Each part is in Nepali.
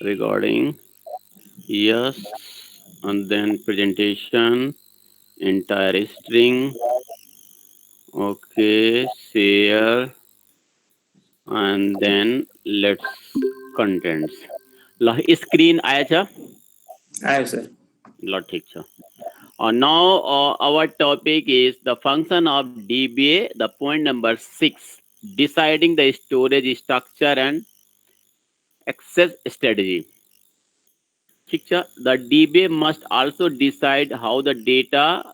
Recording. Yes. And then presentation. Entire string. Okay. Share. And then let's contents. ला screen आया था. आयो सर. ला ठीक था. Now our topic is the function of DBA, the point number 6, deciding the storage structure and access strategy. The DBA must also decide how the data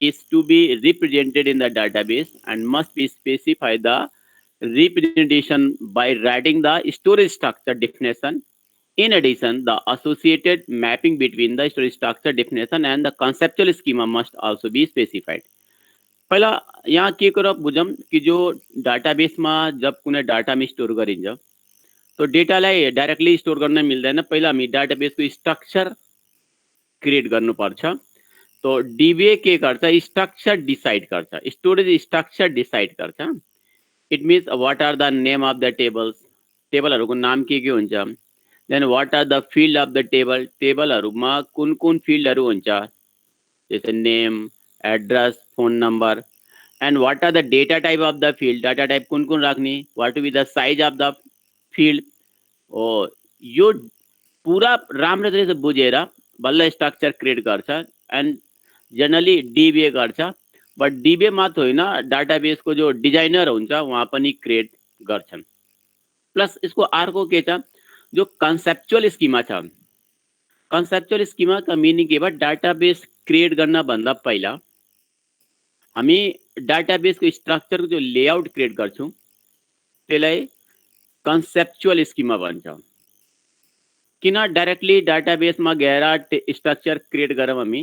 is to be represented in the database and must be specify the representation by writing the storage structure definition. In addition, the associated mapping between the storage structure definition and the conceptual schema must also be specified. पहिला यहाँ के करो बुझम कि जो डाटाबेस में जब कुनै डाटा में स्टोर गरिन्छ तो डेटालाई डाइरेक्टली स्टोर गर्न मिल्दैन. पहिला हामी डाटाबेसको स्ट्रक्चर क्रिएट गर्नुपर्छ. तो डीबीए के गर्छ, स्ट्रक्चर डिसाइड गर्छ, स्टोरेज स्ट्रक्चर डिसाइड गर्छ. It means what are the name of the tables, टेबलहरुको नाम के हुन्छ. Then what are the field of the table, टेबलहरुमा कुन कुन फिल्डहरु हुन्छ, जैसे name, address, phone number. And what are the data type of the field, data type कुन कुन राख्ने, what will be the size of the field. ओ यो पूरा राम्ररी बुझेर बल्ल स्ट्रक्चर क्रिएट गर्छ. एंड जनरली डीबीए गर्छ. बट डीबीए मात्र होइन, डाटाबेस को जो डिजाइनर हुन्छ वहाँ पनि क्रिएट गर्छन्. प्लस इसको अर्को के छ, जो कन्सेप्चुअल स्कीमा छ. कन्सेप्चुअल स्कीमा का मिनिङ के भयो, डाटाबेस क्रिएट गर्न भन्दा पहिला हामी डाटाबेस को स्ट्रक्चर को जो लेआउट क्रिएट गर्छौं त्यसलाई कन्सेप्चुअल स्कीमा भन्छ. किन डाइरेक्टली डाटाबेस में गएर स्ट्रक्चर क्रिएट गरौँ हामी,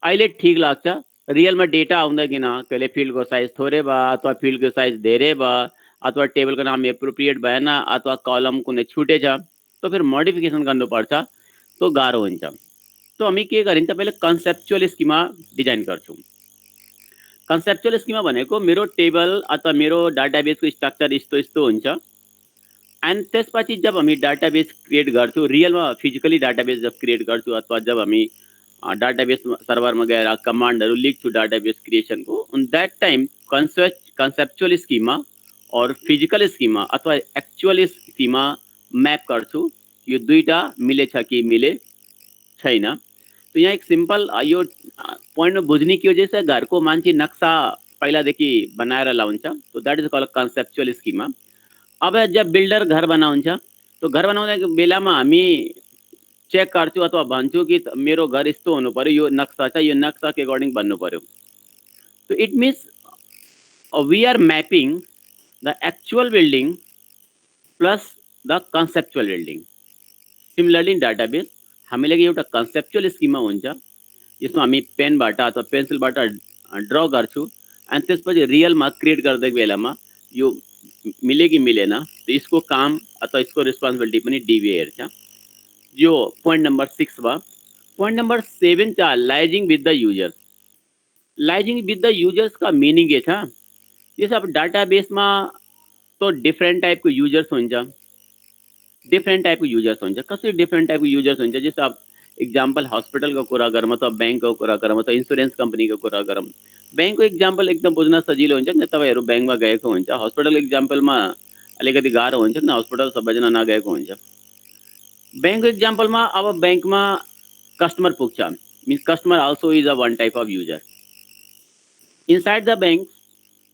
अहिले ठीक लाग्छ. रियल में डेटा आउँदैन, कहिले फिल्ड को साइज थोरै भयो अथवा फिल्ड को साइज धेरै भयो अथवा टेबल को नाम एप्रोप्रिएट भएन अथवा कलम कुनै छुटेछ, तो फिर मोडिफिकेसन गर्नुपर्छ, तो गाह्रो हुन्छ. तो हामी के गरिन्छ, पहिले कन्सेप्चुअल स्कीमा डिजाइन गर्छौं. कन्सेप्चुअल स्कीमा भनेको मेरो टेबल अथवा मेरो डाटाबेस को स्ट्रक्चर यस्तो यस्तो हुन्छ. एंड त्यसपछि जब हामी डाटाबेस क्रिएट गर्छौं, रियल में फिजिकली डाटाबेस जब क्रिएट गर्छौं अथवा जब हामी डाटाबेस सर्वर में गएर कमान्डहरु लेख्छौं डाटाबेस क्रिएशन को, on that time conceptual schema और फिजिकल स्कीमा अथवा एक्चुअल स्कीमा मैप गर्छु, यो दुईटा मिलेछ कि मिले छैन. तो यहाँ एक सिंपल यो पॉइंट में बुझ्ने के हो, जैसे घर को मान्छे नक्सा पहिलादेखि बनाएर लाउँछ, तो that is called conceptual schema. अब जब बिल्डर घर बनाउँछ, तो घर बनाउने बेलामा हामी चेक गर्छौं अथवा भन्छौं कि मेरो घर यस्तो हुनु पर्यो, यो नक्सा छ, यो नक्सा के अकॉर्डिंग बन्नु पर्यो. तो it means we are mapping the actual building plus the conceptual building. Similarly in database हामीले एउटा कन्सेप्चुअल स्कीमा हुन्छ, यसमा हामी पेनबाट अथवा पेन्सिलबाट ड्र गर्छौं. अनि त्यसपछि रियलमा क्रिएट गर्दै बेलामा यो मिले कि मिलेन, तो इसको काम अथवा इसको रिस्पांसिबिलिटी पनि डीबीए हेर्छ. जो पॉइंट नंबर 6 भयो. पॉइंट नंबर 7 छ liaising with the users. Liaising with the users का मीनिंग के छ, जैसे अब डाटाबेस में तो डिफरेंट टाइप को यूजर्स हुन्छ, डिफरेंट टाइप को यूजर्स हुन्छ. कसरी डिफरेंट टाइप को यूजर्स हुन्छ, जैसे अब एग्जाम्पल हस्पिटल को कुरा गरौँ अथवा बैंक को कुरा गरौँ अथवा इन्स्योरेन्स कंपनी को कुरा गरौँ. बैंक को एक्जाम्पल एकदम बुझ्न सजिलो हुन्छ किन तपाईहरु बैंकमा गएको हुन्छ. हस्पिटल एक्जाम्पलमा अलिकति गाह्रो हुन्छ किन हस्पिटल सबैजना नगएको हुन्छ. बैंक एक्जाम्पल में अब बैंक में कस्टमर पुग्छ, means customer also is a one type of user. Inside the bank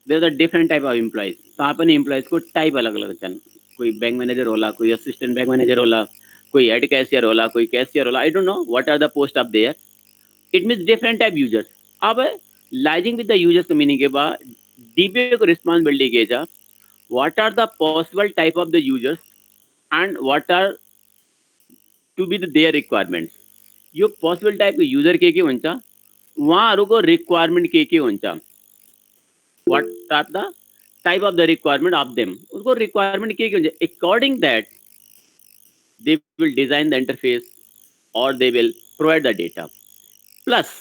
there are different type of employees. तहाँ पनि एम्प्लॉइज को टाइप अलग अलग छन्. कोई बैंक मैनेजर होला, कोई असिस्टेंट बैंक मैनेजर होला, कोई हेड कैशियर होला, कोई कैशियर होला. I don't know what are the post up there. It means different type users. अब लाइजिंग विथ द यूजर्स को मीनिंग के बाद डीबीए को रिस्पांसिबिलिटी के छ, what are the possible type of the users and what are to be their requirements. यो पॉसिबल टाइप को यूजर के हुन्छ, उहाँहरुको रिक्वायरमेंट के हुन्छ, what are the type of the requirement of them. उसको रिक्वायरमेंट के हुन्छ, according that they will design the interface or they will provide the data. Plus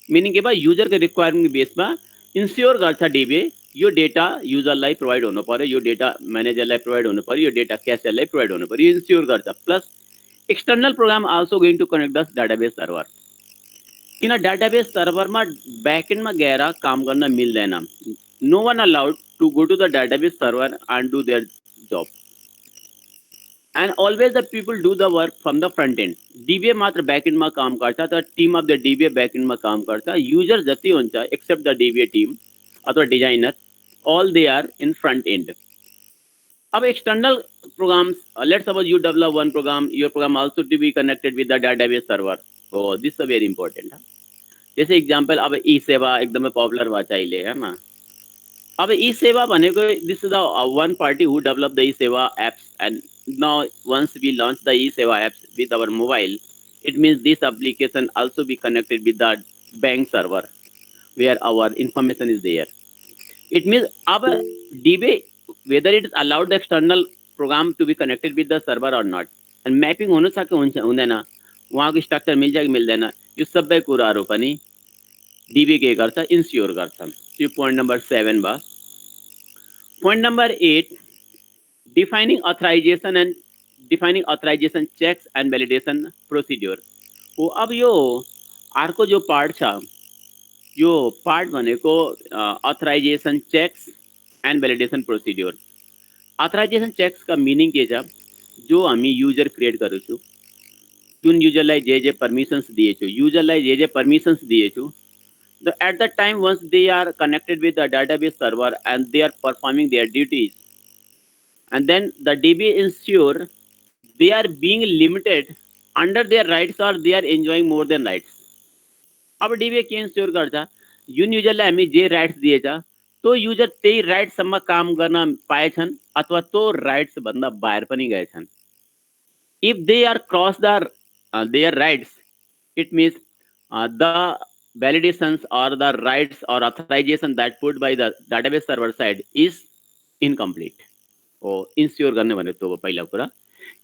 meaning के बाद यूजर के रिक्वायरमेंट बेस में इंश्योर गर्छ डीबीए यो डेटा युजरलाई प्रोवाइड हुनु पर्यो, यो डेटा म्यानेजरलाई प्रोवाइड हुनु पर्यो, यो डेटा क्याशियरलाई प्रोवाइड हुनु पर्यो, यो इंश्योर गर्छ. Plus external program also going to connect the database server. In a database server ma backend ma gera काम करना मिल देना. No one allowed to go to the database server and do their job. And always the people do the work from the front end. DBA मात्र backend में काम करता था. Team of the DBA backend में काम करता. User जति होता except the DBA team अथवा designer, all they are in front end. अब external programs, let's suppose you develop one program, your program also to be connected with the database server. Oh, this is very important. जैसे एग्जांपल अब ई सेवा एकदमै पपुलर हुआ चाहिए है ना. अब ई सेवा भनेको this is the one party who developed the e-seva apps, and now once we launch the e-seva apps with our mobile, it means this application also be connected with the bank server where our information is there. It means our DBA, whether it is allowed the external program to be connected with the server or not, and mapping होनु सके हुँदैन, वहाँको स्ट्रक्चर मिल जाए मिल देना, यो सबै कुराहरु पनि DBA के गर्छ, इन्स्योर गर्छ. यो point number 7 बा. Point number 8, defining authorization checks and validation procedure. हो अब यो अर्को जो पार्ट छ, यो पार्ट भनेको authorization checks and validation procedure. authorization checks का मीनिङ के छ? जो हामी युजर क्रिएट गर्छौं, जुन युजरलाई जे परमिशन्स दिएछौं, युजरलाई जे permissions दिएछौं, at that time once they are connected with the database server and they are performing their duties, and then the DBA ensure they are being limited under their rights or they are enjoying more than rights. अब DBA के ensure गर्छ, जुन युजरलाई हामी जे राइट्स दिएछ तो युजर त्यही राइट्स सम्म काम गर्न पाएछन् अथवा तो राइट्स भन्दा बाहिर पनि गएछन्. If they are cross their rights, it means the validations or the rights or authorization that put by the database server side is incomplete. ओ इन्स्योर गर्ने भने तो पहिला कुरा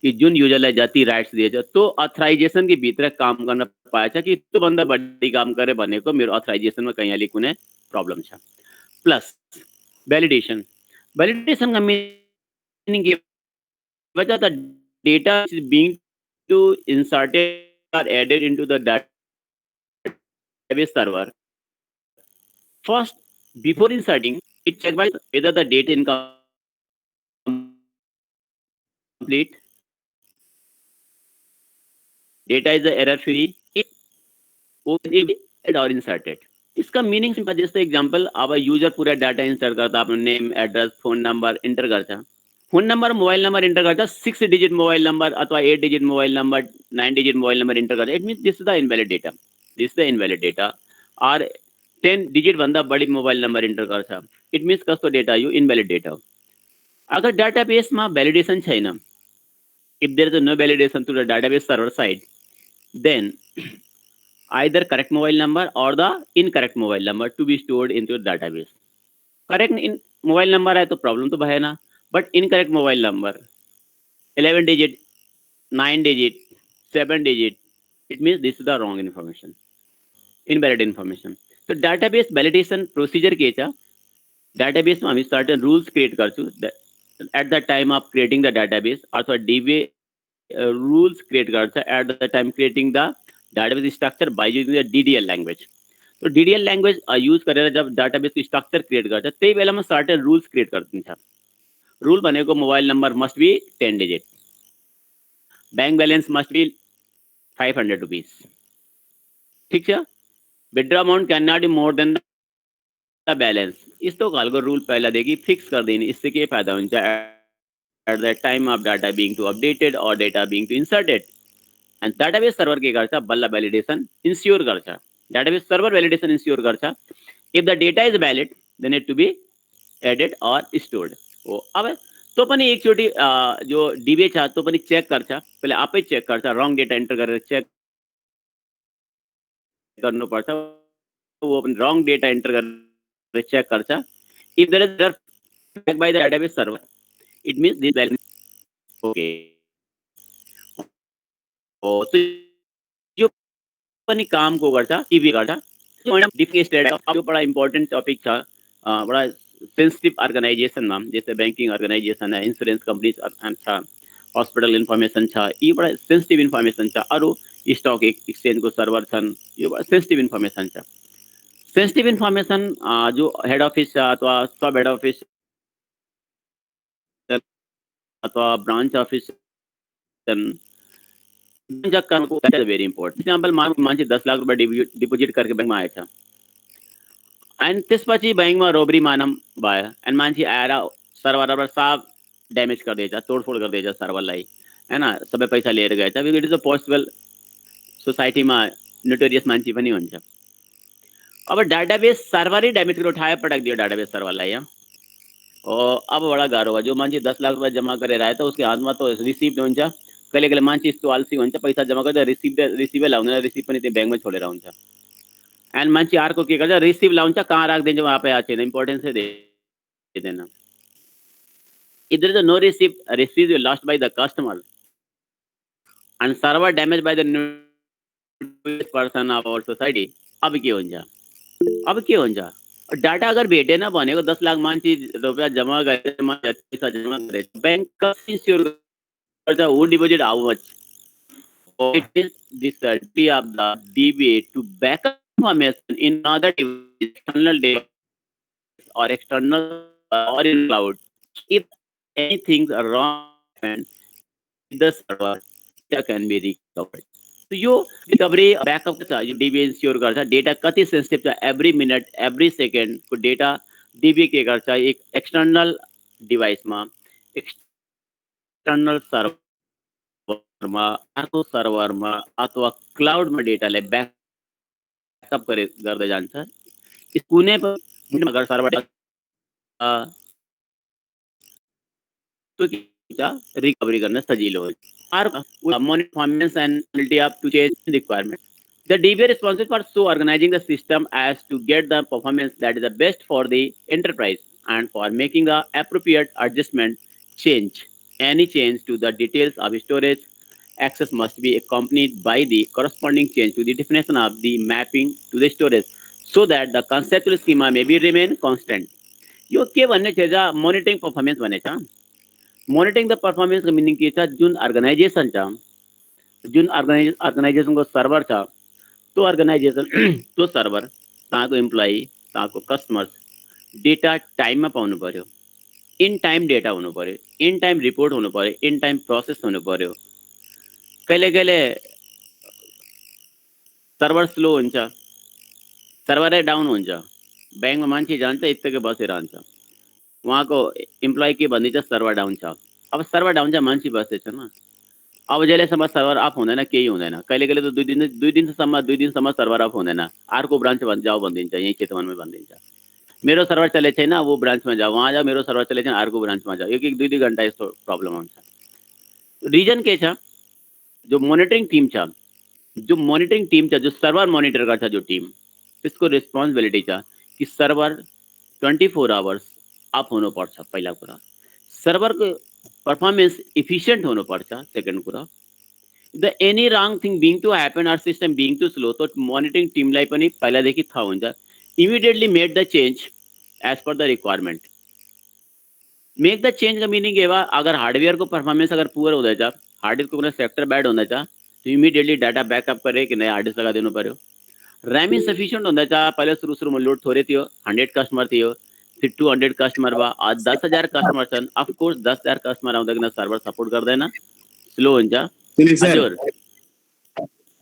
कि जुन युजरलाई जति राइट्स दिएछ तो अथराइजेसन के भित्र काम गर्न पाएछ कि त्यो भन्दा बढी काम गरे भनेको मेरो अथराइजेसनमा कहीं अलि कुनै प्रब्लम छ. प्लस भ्यालिडेसन का मीनिङ के भन्छ? The data is being to inserted or added into the database server. First, before inserting, it checks by whether the data incomplete data is error free or inserted. इसका मीनिंग सिंपल. जैसे एग्जांपल, अब यूजर पूरा डाटा इंसर्ट करता, अपना name, address, phone number enter करता, phone number, mobile number enter करता, 6 डिजिट मोबाइल नंबर अथवा 8 digit mobile number, 9 digit mobile number enter करता. It means this is the invalid data. This is the invalid data. और 10 डिजिट भन्दा बढी मोबाइल नंबर इंटर गर्छ, इट मीन्स कस्तो डेटा? यो इनवैलिड डेटा. अगर डाटाबेसमा भ्यालिडेसन छैन, if there is no validation to the database server side, then either correct mobile number or the incorrect mobile number to be stored into the database. Correct in mobile number है तो problem तो भएन, but incorrect mobile number 11 digit, 9 digit, 7 digit, it means this is the wrong information, invalid information. So database validation procedure के छ? database में हामी certain rules create गर्छौं at the time of creating the database, अथवा DBA rules create गर्छ at the time creating the database structure by using the DDL language. तो DDL language use गरेर जब database structure create गर्छ त्यही बेलामा certain rules create गरिदिन्छ. rule भनेको mobile number must be 10 digit, bank balance must be 500 rupees. ठीक छ? withdraw amount cannot be more than the balance. यस्तो खालको रूल पहिला देखि फिक्स गरिदिने. इससे के फाइदा हुन्छ? at the time of data being to updated or data being to inserted, and database server के गर्छ? बल्ल validation ensure गर्छ. database server validation ensure गर्छ. if the data is valid, then it to be added or stored. हो अब तो पनि एकचोटी जो DBA छ तो पनि चेक गर्छ, पहिले आफै चेक गर्छ, रङ डेटा इन्टर गरेर चेक गर्नुपर्छ. वो पनि रङ डेटा इन्टर गरेर चेक गर्छ. if there is error flagged by the database server, it means this value okay. हो तो यो पनि काम को गर्छ, DBA गर्छ. डिफरेंट स्टेट अब यो बड़ा इम्पोर्टेन्ट टपिक छ, बड़ा सेंसिटिव अर्गेनाइजेशन में, जैसे बैंकिंग अर्गेनाइजेशन है, इंश्योरेंस कंपनीज छ, हॉस्पिटल इन्फर्मेसन छ, यी बडा सेन्सिटिभ इन्फर्मेसन छ। अरु स्टक एक्सचेन्जको सर्भर छन्, यो बडा सेन्सिटिभ इन्फर्मेसन छ। सेन्सिटिभ इन्फर्मेसन जो हेड अफिस छ अथवा सब हेड अफिस अथवा ब्रान्च अफिस छन्, को भेरी इम्पोर्टेन्ट। एक्जाम्पल मान्छे 10 लाख रुपियाँ डिपोजिट करके बैंकमा आएछ, अनि त्यसपछि बैंकमा रोबरी मानम भयो, अनि मान्छे आएर सर्भरबाट साफ ड्यामेज गरिदिएछ, तोडफोड गरिदिएछ सर्भरलाई, हैन, सबै पैसा लिएर गएछ। इट इज अ पोसिबल, सोसाइटीमा नोटोरियस मान्छे पनि हुन्छ। अब डाटाबेस सर्भरै ड्यामेज गरेर उठायो, पटाइदियो डाटाबेस सर्भरलाई यहाँ। अब बडा गाह्रो भयो। जो मान्छे 10 लाख रुपियाँ जम्मा गरेर आयो त उसको हातमा त रिसिभ हुन्छ, कहिले कहिले मान्छे यस्तो आल्सी हुन्छ, पैसा जम्मा गर्दा रिसिभै लाउँदैन, रिसिभ पनि त्यो बैंकमै छोडेर हुन्छ। एन्ड मान्छे अर्को के गर्छ, रिसिभ लाउँछ, कहाँ राखिदिन्छ वहाँ पे आएको छैन, इम्पोर्टेन्सै दिँदैन। If there is no receipt is lost by the customer and server damaged by the person of our society, अब के हुन्छ? डाटा अगर भेटेन भनेको 10 लाख मान्छे रुपियाँ जम्मा गरे, पैसा जम्मा गरे, बैंक कसरी इन्स्योर गर्छ who deposit how much? It is this duty of the DBA to back up information in other external data or external or in cloud. If anything wrong happens, the server data can be recovered. So यो रिकभरी बैकअप छ, यो DBA इन्स्योर गर्छ। डेटा कति सेन्सिटिभ छ, एभ्री मिनट एभ्री सेकेन्ड को डेटा DBA के गर्छ, एक एक्सटर्नल डिभाइसमा, एक्सटर्नल सर्भरमा, अर्को सर्भरमा अथवा क्लाउडमा डेटालाई ब्याकअप गर्दै जान्छ। कुनै पनि अगर सर्भर रिकभरी गर्न सजिलो हुन्छ। Monitor performance and ability of to change requirement. The DBA is responsible for so organizing the system as to get the performance that is the best for the enterprise and for making the appropriate adjustment change. Any change to the details of storage access must be accompanied by the corresponding change to the definition of the mapping to the storage so that the conceptual schema may be remain constant. यो के भन्ने छ, मोनिटरिङ परफॉर्मेंस भन्ने छ। मोनिटरिङ द परफॉर्मेंस को मीनिंग के छ, जुन अर्गनाइजेसन छ, जुन अर्गनाइजेसन को सर्भर छ, तो अर्गनाइजेसन तो सर्भर ताको एम्प्लोई ताको कस्टमर्स डेटा टाइममा पाउनु पर्यो, इन टाइम डेटा हुनु पर्यो, इन टाइम रिपोर्ट हुनु पर्यो, इन टाइम प्रोसेस हुनु पर्यो। कहिले कहिले सर्भर स्लो हुन्छ, सर्भरै डाउन हुन्छ, बैंकमा मान्छे जान्छ यत्तिकै बसेर हुन्छ, उहाँको एम्प्लोई के भनिदिन्छ सर्भर डाउन छ। अब सर्भर डाउन छ, मान्छे बसेछन्, अब जहिलेसम्म सर्भर अफ हुँदैन केही हुँदैन। कहिले कहिले त दुई दिनसम्म सर्भर अफ हुँदैन, अर्को ब्रान्च जाऊ भनिदिन्छ, यही चितवनमै भनिदिन्छ, मेरो सर्भर चले छैन, वो ब्रान्चमा जाऊ, वहाँ जाऊ, मेरो सर्भर चले छैन, अर्को ब्रान्चमा जाऊ, एक 2 घण्टा यस्तो प्रब्लम हुन्छ। रिजन के छ, जो मोनिटरिङ टिम छ, जो सर्भर मोनिटर गर्छ जो टिम, त्यसको रेस्पोन्सिबिलिटी छ कि सर्भर 24 आवर्स अफ हुनुपर्छ। पहिला कुरा, सर्भरको परफॉर्मेंस इफिशिएंट हुनुपर्छ। सेकेन्ड कुरा, the any wrong thing being to happen or system being to slow, तो मोनिटरिङ टिमलाई पनि पहिलादेखि थाहा हुन्छ। Immediately made the change as per the requirement. Make the change का मीनिंग के बाद अगर हार्डवेयर को परफॉर्मेंस अगर पुअर हुँदैछ, हार्ड डिस्क को सेक्टर बैड हुँदैछ, तो इमिडिएटली डाटा बैकअप करे कि नयाँ हार्ड डिस्क लगा दिनु पर्यो। रैम इन्सफिसिएंट हुँदैछ, पहिले सुरुमा लोड थोरै थियो, 100 कस्टमर थियो, फिर 200 कस्टमर भयो, आज 10,000 कस्टमर छन्। अफकोर्स 10,000 कस्टमर आउँदाखेरि सर्भर सपोर्ट गर्दैन, स्लो हुन्छ। हजुर,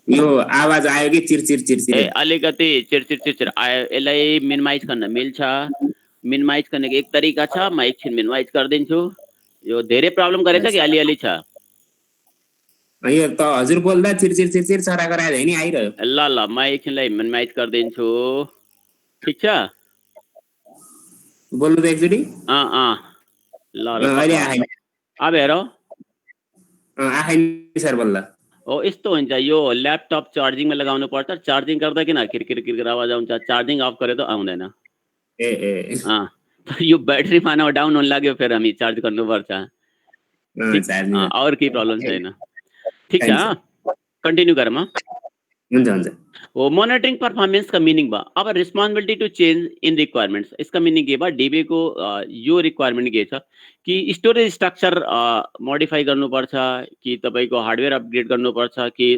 यो आवाज आयो कि चिरचिर अलिकति चिरचिर आयो, यसलाई मिनिमाइज गर्न मिल्छ। मिनिमाइज गर्नेको एक तरिका छ, म एकछिन मिनिमाइज गरिदिन्छु। यो धेरै प्रब्लम गरेछ कि अलिअलि छ? यो त हजुर बोल्दा चिरचिर सरा गरायो हैन आइरह्यो। ल म एकछिनलाई मिनिमाइज गरिदिन्छु, ठीक छ? बोल्नु त एकचोटी। ल अहिले आएन, अब हेरौ। आएन सर बोल्दा। हो यस्तो हुन्छ, यो ल्यापटप चार्जिङमा लगाउनु पर्छ, चार्जिङ गर्दा किन किरकिर आवाज आउँछ, चार्जिङ अफ गरे त आउँदैन। यो ब्याट्रीमा डाउन हुन लाग्यो, फेरि हामी चार्ज गर्नुपर्छ। और केही प्रब्लम छैन, ठीक छ? कन्टिन्यू गरौँ। हुन्छ। वो मॉनिटरिंग परफॉर्मेंस का मीनिंग बा अब responsibility to change in requirements इसका मीनिंग के बा डीबी को यो रिक्वायरमेंट के छ कि स्टोरेज स्ट्रक्चर मोडिफाई गर्नुपर्छ कि तपाईको हार्डवेयर अपग्रेड गर्नुपर्छ कि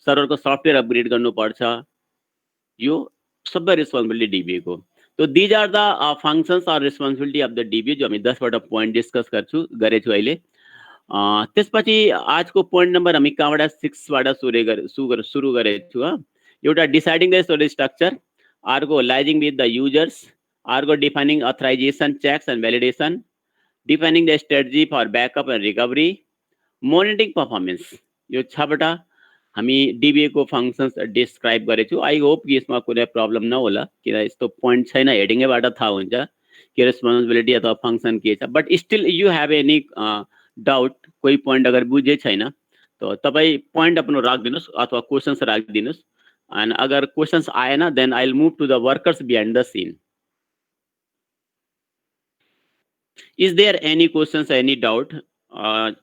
सर्भरको सफ्टवेयर अपग्रेड गर्नुपर्छ यो सबै रिस्पांसिबिलिटी डीबी को तो दीज आर द फंक्शंस और रिस्पांसिबिलिटी अफ द डीबी जो हामी 10 वटा पोइन्ट डिस्कस गरेछु अहिले त्यसपछि आजको पोइन्ट नम्बर हामी कहाँबाट 6 बाट सुरु गरेछु एउटा डिसाइडिङ द स्टोरेज स्ट्रक्चर अर्को लाइजिङ विथ द युजर्स अर्को defining authorisation checks and validation defining the strategy for backup and recovery monitoring performance यो 6 वटा हामी डीबीए को फंक्शन्स डिस्क्राइब गरेछु आई होप कि यसमा कुनै प्रब्लम नहोला किन यस्तो पोइन्ट छैन हेडिङैबाट थाहा हुन्छ कि रेस्पोन्सिबिलिटी अथवा फंक्शन के छ but still you have any doubt कोही पोइन्ट अगर बुझे छैन तो तपाईँ पोइन्ट आफ्नो राखिदिनुस् अथवा क्वेशन्स राखिदिनुस् एन्ड अगर क्वेशन्स आएन then I will move to the workers behind the scene is there any questions any doubt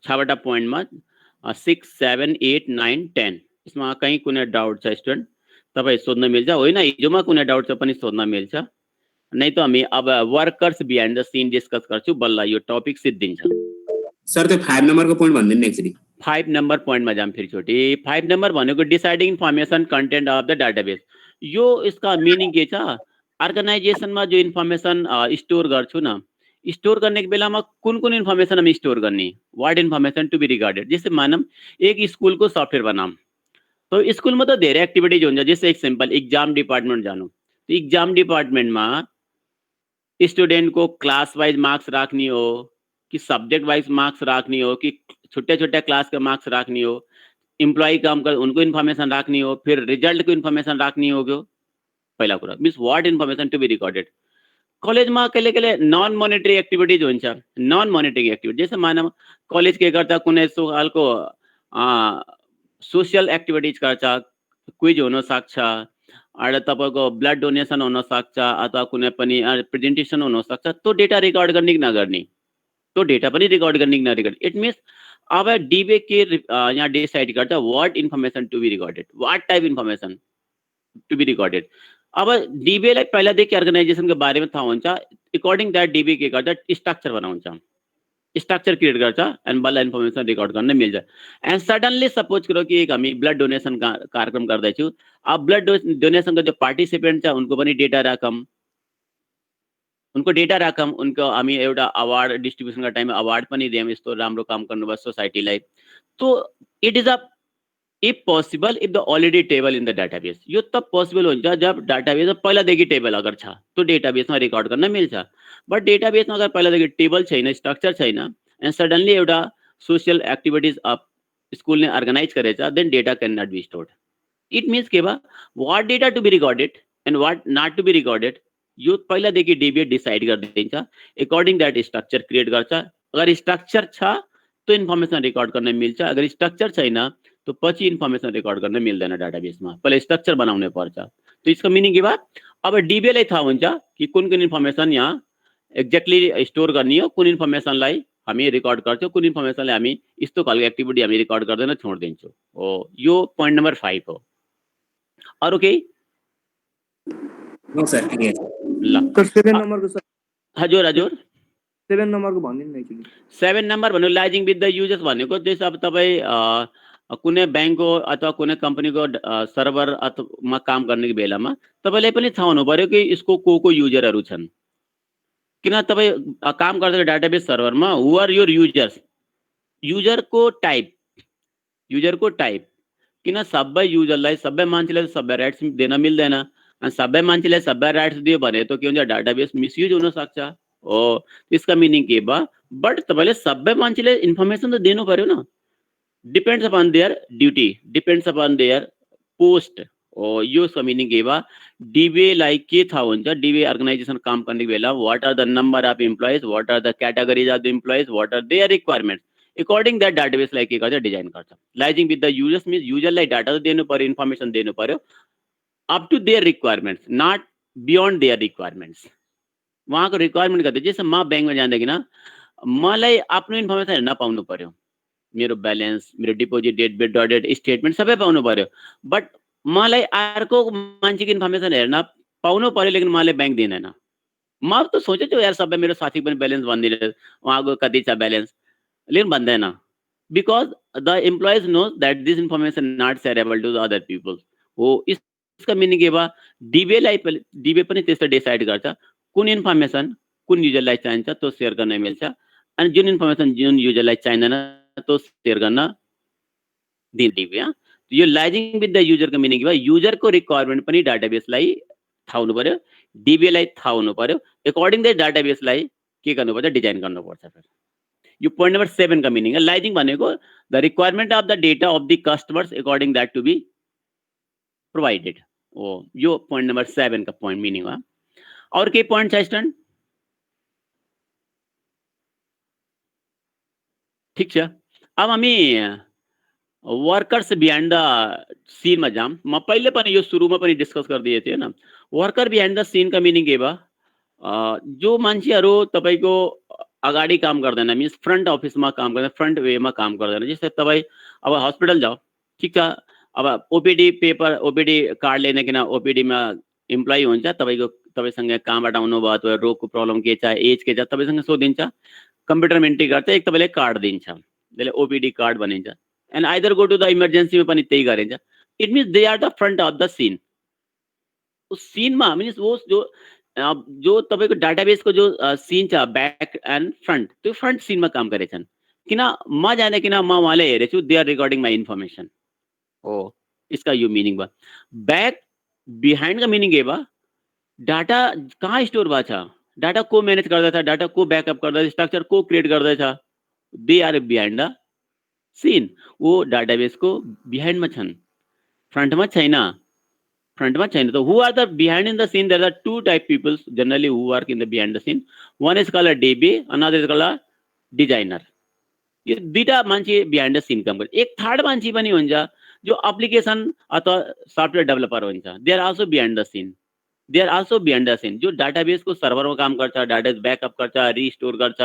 6 वटा पोइन्टमा 6, 7, 8, 9, 10 यसमा कहीँ कुनै डाउट छ स्टुडेन्ट तपाईँ सोध्न मिल्छ होइन हिजोमा कुनै डाउट छ पनि सोध्न मिल्छ नहीं तो हामी अब workers behind the scene discuss गर्छु बल्ल यो टपिक सिद्धिन्छ सर त्यो 5 नम्बरको पोइन्ट भन्दिनु एक्चुअली 5 नम्बर पोइन्टमा जाम फेरिचोटि 5 नम्बर भनेको deciding information content of the database यो यसका मिनिङ के छ अर्गनाइजेसनमा जो इन्फर्मेसन स्टोर गर्छु न स्टोर करने के बेला में कुन इन्फर्मेशन हम स्टोर करनी what information to be regarded जैसे मानम एक स्कूल को सॉफ्टवेयर बनाम तो स्कूल में तो धेरै एक्टिविटीज हुन्छ जैसे एक सिंपल एग्जाम डिपार्टमेंट जानु तो एग्जाम डिपार्टमेंट में स्टूडेंट को क्लास वाइज मार्क्स राख्ने हो कि सब्जेक्ट वाइज मार्क्स राख्ने हो कि छुट्टे छुट्टे क्लास के मार्क्स राख्ने हो इम्प्लॉई काम कर उनको इन्फर्मेशन राख्ने हो फिर रिजल्ट को इन्फर्मेशन राख्ने हो पहिला कुरा means what information to be recorded college में कहिले नन मोनिटरी एक्टिविटीज हुन्छ नन मोनिटरिङ एक्टिविटी जैसे मानव कॉलेज के गर्दा कुनै खालको सोशल एक्टिविटीज गर्छ क्विज हुन सक्छ अरे तपाईको ब्लड डोनेसन हुन सक्छ अथवा कुनै पनि प्रेजेन्टेसन हुन सक्छ तो डेटा रिकॉर्ड गर्ने कि नगर्ने तो डेटा पनि रिकॉर्ड गर्ने कि नरिकॉर्ड इट मीन्स अब डीबे के यहाँ डिसाइड गर्छ what information to be recorded what type information to be recorded अब डीबी लाई पहिलादेखि अर्गनाइजेसन के बारे में थाहा हुन्छ अकॉर्डिंग दैट डीबी के गर्छ स्ट्रक्चर बनाउँछ स्ट्रक्चर क्रिएट गर्छ एन्ड बल्ल इन्फर्मेसन रिकॉर्ड गर्न मिल्छ एन्ड सडनली सपोज करो कि एक हामी ब्लड डोनेसन का कार्यक्रम गर्दैछु अब ब्लड डोनेसन का जो पार्टिसिपेंट छ उनको पनि डेटा राखम उनको हामी एउटा अवार्ड डिस्ट्रिब्युसन का टाइम अवार्ड पनि दियौँ यस्तो राम्रो काम गर्नुभयो सोसाइटीलाई तो it is a if possible if the already table in the database यो तब possible हुन्छ जब database पहिलादेखि टेबल अगर छ तो डेटाबेसमा रिकॉर्ड गर्न मिल्छ बट डेटाबेसमा अगर पहिलादेखि टेबल छैन स्ट्रक्चर छैन एन्ड सडनली एउटा सोशल एक्टिविटीज अफ स्कूल ने अर्गनाइज गरेछ then data can not be stored it means के बा what data to be recorded and what not to be recorded यो पहिलादेखि डीबीए डिसाइड गरिदिन्छ अकॉर्डिंग दैट स्ट्रक्चर क्रिएट गर्छ अगर स्ट्रक्चर छ तो इन्फर्मेसन रिकॉर्ड गर्न मिल्छ अगर स्ट्रक्चर छैन तो पछि इन्फर्मेसन रिकॉर्ड गर्न मिल्दैन डाटाबेसमा पहिले स्ट्रक्चर बनाउने पर्छ तो इसको मिनिङ के बाद अब डीबीएलाई थाहा हुन्छ कि कुन इन्फर्मेसन यहाँ एक्ज्याक्टली स्टोर गर्ने हो कुन इन्फर्मेसनलाई हामी रिकॉर्ड गर्छौं कुन इन्फर्मेसनलाई हामी यस्तो खालको एक्टिभिटी हामी रिकॉर्ड गर्दैन छोड्दिन्छौं हो यो पोइन्ट नम्बर 5 हो अरु केही नो सर ल सर 7 नम्बरको सर हजुर हजुर 7 नम्बरको भनिदिनु न एकचोटी 7 नम्बर भन्नु लाइजिङ विथ द युजर्स भनेको जस अब तपाई कुनै बैंकको अथवा कुनै कम्पनीको सर्भर अथवा काम गर्ने बेलामा तपाईलाई पनि थाहा हुनु पर्यो कि यसको को युजरहरू छन् किन तपाई काम गर्दै डाटाबेस सर्भरमा हु आर योर युजर्स युजरको टाइप किन सबै युजरलाई सबै मान्छेलाई सबै राइट्स दिन मिल्दैन अनि सबै मान्छेलाई सबै राइट्स दियो भने त के हुन्छ डाटाबेस मिसयुज हुन सक्छ हो त्यसका मिनिङ के बा बट तपाईले सबै मान्छेले इन्फर्मेसन त दिनु पर्यो न depends upon their duty depends upon their post or use meaning के बा DBA like के था हुन्छ DBA organization काम करने के बेला what are the number of employees what are the categories of the employees what are their requirements according that database like के गर्छ डिजाइन गर्छ liaising with the users means user लाई डाटा दिनु पर्यो इन्फर्मेसन दिनु पर्यो up to their requirements not beyond their requirements वहाँको रिक्वायरमेन्ट गर्दै जैसे म बैंकमा जाँदाखेरि न मलाई आफ्नो इन्फर्मेसन हेर्न पाउनु पर्यो मेरो ब्यालेन्स मेरो deposit date withdraw date statement सबै पाउनु पर्यो बट मलाई अर्को मान्छेको इन्फर्मेसन हेर्न पाउनु पर्यो, लेकिन मलाई बैंक दिँदैन। म त सोचेछु यार सबै मेरो साथीको पनि ब्यालेन्स भनिदिने, उहाँको कति छ ब्यालेन्स, लेकिन भन्दैन। Because the employees knows that this information not shareable to the other people हो। इसका मिनिङ के भयो, डिबे पनि त्यस्तो डिसाइड गर्छ कुन इन्फर्मेसन कुन युजरलाई चाहिन्छ त्यो सेयर गर्न मिल्छ, अनि जुन इन्फर्मेसन जुन युजरलाई चाहिँदैन त्यो सेयर गर्न दिँदैन। यो लाइजिङ विथ द युजरको मिनिङ के भयो, युजरको रिक्वायरमेन्ट पनि डाटाबेसलाई थाहा हुनु पर्यो, डिबिएलाई थाहा हुनु पर्यो, एकॉर्डिङ द डाटाबेसलाई के गर्नुपर्छ, डिजाइन गर्नुपर्छ। यो पोइन्ट नम्बर 7 का मिनिङ है। लाइजिङ भनेको the requirement of the data of the customers according that to be provided हो। यो पोइन्ट नम्बर 7 का पोइन्ट मिनिङ हो। और के पोइन्ट छ स्टुडेन्ट? ठीक छ। अब हामी वर्कर्स बिहाइन्ड द सीनमा जाम। म पहिले पनि यो सुरुमा पनि डिस्कस गरिदिएको थिएँ हैन। वर्कर बिहाइन्ड द सीन का मिनिङ के भयो, जो मान्छेहरू तपाईको अगाडि काम गर्दैन, मिन्स फ्रन्ट अफिसमा काम गर्दैन, फ्रन्ट वेमा काम गर्दैन। जस्तै तपाईँ अब हस्पिटल जाओ, ठिक छ, अब ओपीडी पेपर ओपीडी कार्ड लिन किन ओपीडीमा इम्प्लोइ हुन्छ, तपाईसँग कहाँबाट आउनुभयो, त्यो रोगको प्रब्लम के छ, एज के छ, तपाईसँग सोधिन्छ, कम्प्युटरमा एन्ट्री गर्छ, एक तपाईँले कार्ड दिन्छ, त्यसले ओपीडी कार्ड भनिन्छ। And either go to the इमर्जेन्सीमा पनि त्यही गरिन्छ। It means they are the front of the scene. उस सीनमा मिन्स वो जो तपाईँको डाटाबेसको जो सीन छ ब्याक एन्ड फ्रन्ट, त्यो फ्रन्ट सीनमा काम गरेछन्। किन म जाने, किन म उहाँलाई हेरेछु, they are regarding my information हो। इसका यो मिनिङ भयो। ब्याक बिहाइन्ड का मिनिङ के भयो, डाटा कहाँ स्टोर भएको छ, डाटा को म्यानेज गर्दैछ, डाटा को ब्याकअप गर्दैछ, स्ट्रक्चर को क्रिएट गर्दैछ, they are behind the scene. वो डाटाबेसको बिहाइन्डमा छन्, फ्रन्टमा छैन। फ्रन्टमा छैन। तो who are the behind in the scene? There are two type peoples generally who work in the behind the scene. One is called DB, another is called designer. यो दुईटा मान्छे बिहाइन्ड द सीन काम गर्छ। एक थर्ड मान्छे पनि हुन्छ जो एप्लिकेसन अथवा सफ्टवेयर डेभलपर हुन्छ, they are also behind the scene. They are also behind the scene, जो डाटाबेसको सर्भरमा काम गर्छ, डाटा ब्याकअप गर्छ, रिस्टोर गर्छ,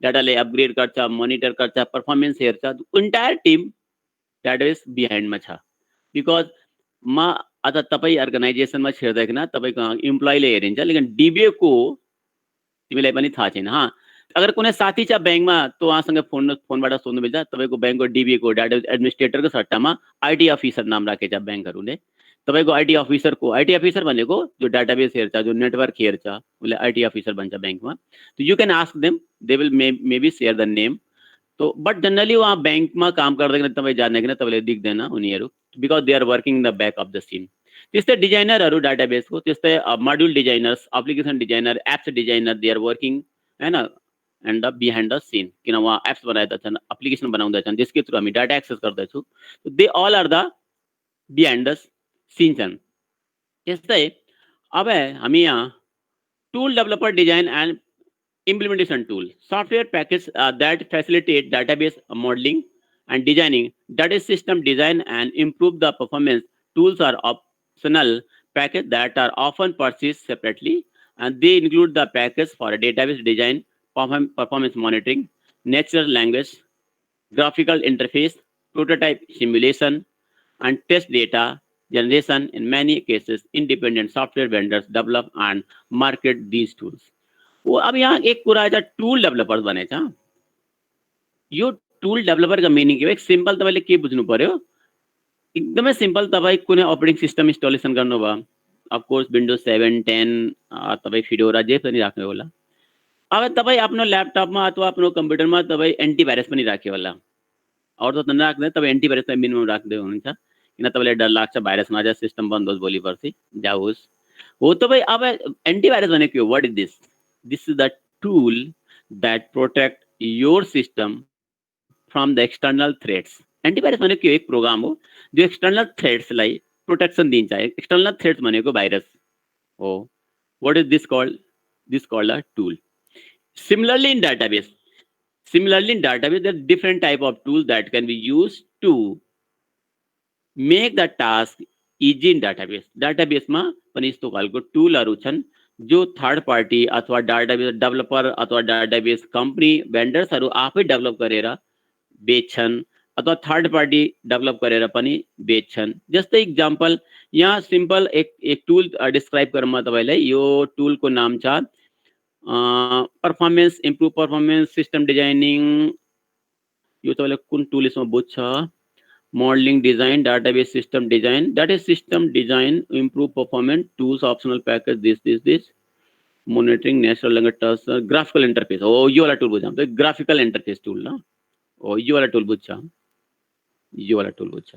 डाटालाई अपग्रेड गर्छ, मोनिटर गर्छ, पर्फर्मेन्स हेर्छ, इन्टायर टिम डाटाबेस बिहाइन्डमा छ। बिकज म अथवा तपाईँ अर्गनाइजेसनमा छिर्दैन, तपाईँको इम्प्लोइले हेरिन्छ, लेकिन डिबिएको तिमीलाई पनि थाहा छैन। हाँ, अगर कुनै साथी छ ब्याङ्कमा, त उहाँसँग फोनबाट सोध्नु मिल्छ, तपाईँको ब्याङ्कको डिबिएको डाटा एडमिनिस्ट्रेटरको सट्टामा आइटी अफिसर नाम राखेछ ब्याङ्कहरूले। तपाईँको आइटी अफिसर भनेको जो डाटाबेस हेर्छ, जो नेटवर्क हेर्छ, उसले आइटी अफिसर भन्छ ब्याङ्कमा। तो you can ask them, they will maybe share the name. तो बट जनरली उहाँ ब्याङ्कमा काम गर्दैन, तपाईँ जान्दैन किन तपाईँले देख्दैन उनीहरू, because they are working the back of the scene. त्यस्तै डिजाइनरहरू डाटाबेसको, त्यस्तै module designers, application designer, apps designer, they are working हैन and the behind the scene. किन उहाँ एप्स बनाउँदैछन्, एप्लिकेसन बनाउँदैछन्, जसको थ्रु हामी डाटा एक्सेस गर्दैछौँ। They all are the behind the scene छन्। त्यस्तै अब हामी यहाँ tool developer design and implementation tool, software package that facilitate database modeling and designing, data system design and improve the performance. Tools are optional packages that are often purchased separately, and they include the package for database design, performance monitoring, natural language, graphical interface, prototype simulation, and test data generation. In many cases, independent software vendors develop and market these tools. वो अब यहाँ एक कुरा आएछ टुल डेभलपर भनेछ। यो टुल डेभलपर का मिनिङ के हो, एक सिम्पल तपाईले के बुझ्नु पर्यो, एकदमै सिम्पल। तपाईँ कुनै अपरेटिङ सिस्टम इन्स्टलेसन गर्नुभयो, अफ कोर्स विन्डोज 7, 10, तपाईँ फिडोरा जे पनि राख्नु होला। अब तपाईँ आफ्नो ल्यापटपमा अथवा आफ्नो कम्प्युटरमा तपाईँ एन्टिभाइरस पनि राख्यो होला, अरू त नराख्दैन, तपाईँ एन्टिभाइरस त मिनिमम राख्दै हुनुहुन्छ, किन तपाईँलाई डर लाग्छ भाइरस नआए सिस्टम बन्द होस् भोलि पर्सि जाओस् हो। तपाईँ अब एन्टिभाइरस भनेको के हो? What is this? This is the tool that protect your system from the external threats. Antivirus भनेको के हो? एक प्रोग्राम हो जो एक्सटर्नल थ्रेट्सलाई प्रोटेक्सन दिन्छ। एक्सटर्नल थ्रेट्स भनेको भाइरस हो। What is this called? This called a tool. Similarly in database, there are different type of tools that can be used to make the task easy in database. Database मा पनि यस्तो खालको टुलहरू छन् जो थर्ड पार्टी अथवा डाटाबेस डेभलपर अथवा डाटाबेस कम्पनी भेन्डर्सहरू आफै डेभलप गरेर बेच्छन् अथवा थर्ड पार्टी डेभलप गरेर पनि बेच्छन्। जस्तै इक्जाम्पल यहाँ सिम्पल एक टुल डिस्क्राइब गरौँ म तपाईलाई। यो टुलको नाम छ performance improve performance system designing. यो तपाईलाई कुन टुल यसमा बुझ्छ? Modelling design database system design, that is system design improve performance tools optional package this monitoring natural language touch graphical interface हो। यो वाला टुल बुझ्छ। ग्राफिकल इन्टरफेस टुल ल हो, यो वाला टुल बुझ्छ, यो वाला टुल बुझ्छ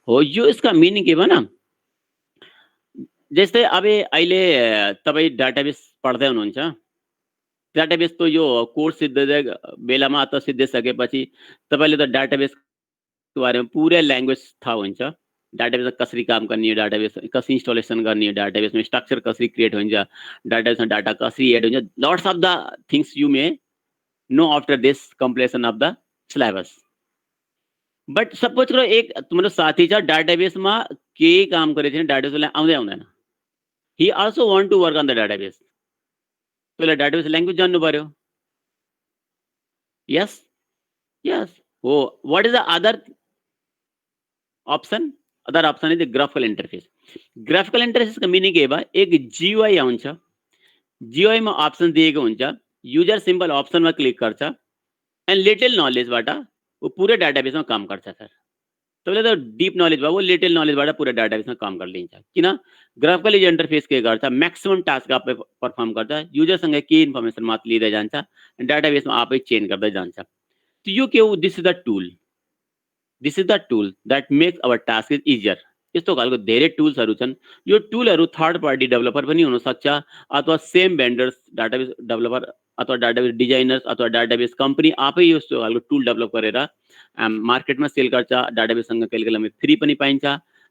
हो। यो यसका मिनिङ के भन? जस्तै अब अहिले तपाईँ डाटाबेस पढ्दै हुनुहुन्छ, डाटाबेस त यो कोर्स सिद्धिँदै बेलामा अथवा सिद्धिसकेपछि तपाईँले त डाटाबेसको बारेमा पुरै ल्याङ्ग्वेज थाहा हुन्छ। डाटाबेसमा कसरी काम गर्ने हो, डाटाबेस कसरी इन्स्टलेसन गर्ने हो, डाटाबेसमा स्ट्रक्चर कसरी क्रिएट हुन्छ, डाटाबेसमा डाटा कसरी एड हुन्छ, lots of the things you may know after this completion of the syllabus. But suppose करो एक तुम्हारो साथी छ डाटाबेसमा केही काम गरेको छैन, डाटाबेसलाई आउँदै आउँदैन, he also want to work on the database. त्यसलाई डाटाबेस ल्याङ्ग्वेज जान्नु पर्यो। यस यस हो। What is the other option? Other option is graphical interface. Graphical interface का मीनिंग के बा? एक जीयूआई आउँछ, जीयूआई मा ऑप्शन दिएको हुन्छ, युजर सिम्पल ऑप्शन मा क्लिक गर्छ एन्ड लिटल नलेजबाट वो पुरै डाटाबेसमा काम गर्छ सर। तपाईँले त डिप नलेज भयो, वो लिटल नलेजबाट पुरै डाटाबेसमा काम गर्न लिन्छ। किन? ग्राफिकल इन्टरफेस के गर्छ? म्याक्सिमम टास्क आफै पर्फर्म गर्छ, युजरसँग के इन्फर्मेसन मात्र लिँदै जान्छ, डाटाबेसमा आफै चेन्ज गर्दै जान्छ। तो यो के हो? This is the tool, this is the tool that makes our task is easier. यस्तो खालको धेरै टुल्सहरू छन्। यो टुलहरू थर्ड पार्टी डेभलपर पनि हुनसक्छ अथवा सेम भेन्डर्स डाटाबेस डेभलपर अथवा डाटाबेस डिजाइनर्स अथवा डाटाबेस कम्पनी आफै यस्तो खालको टुल डेभलप गरेर मार्केटमा सेल गर्छ। डाटाबेससँग कहिले कहिले फ्री पनि पाइन्छ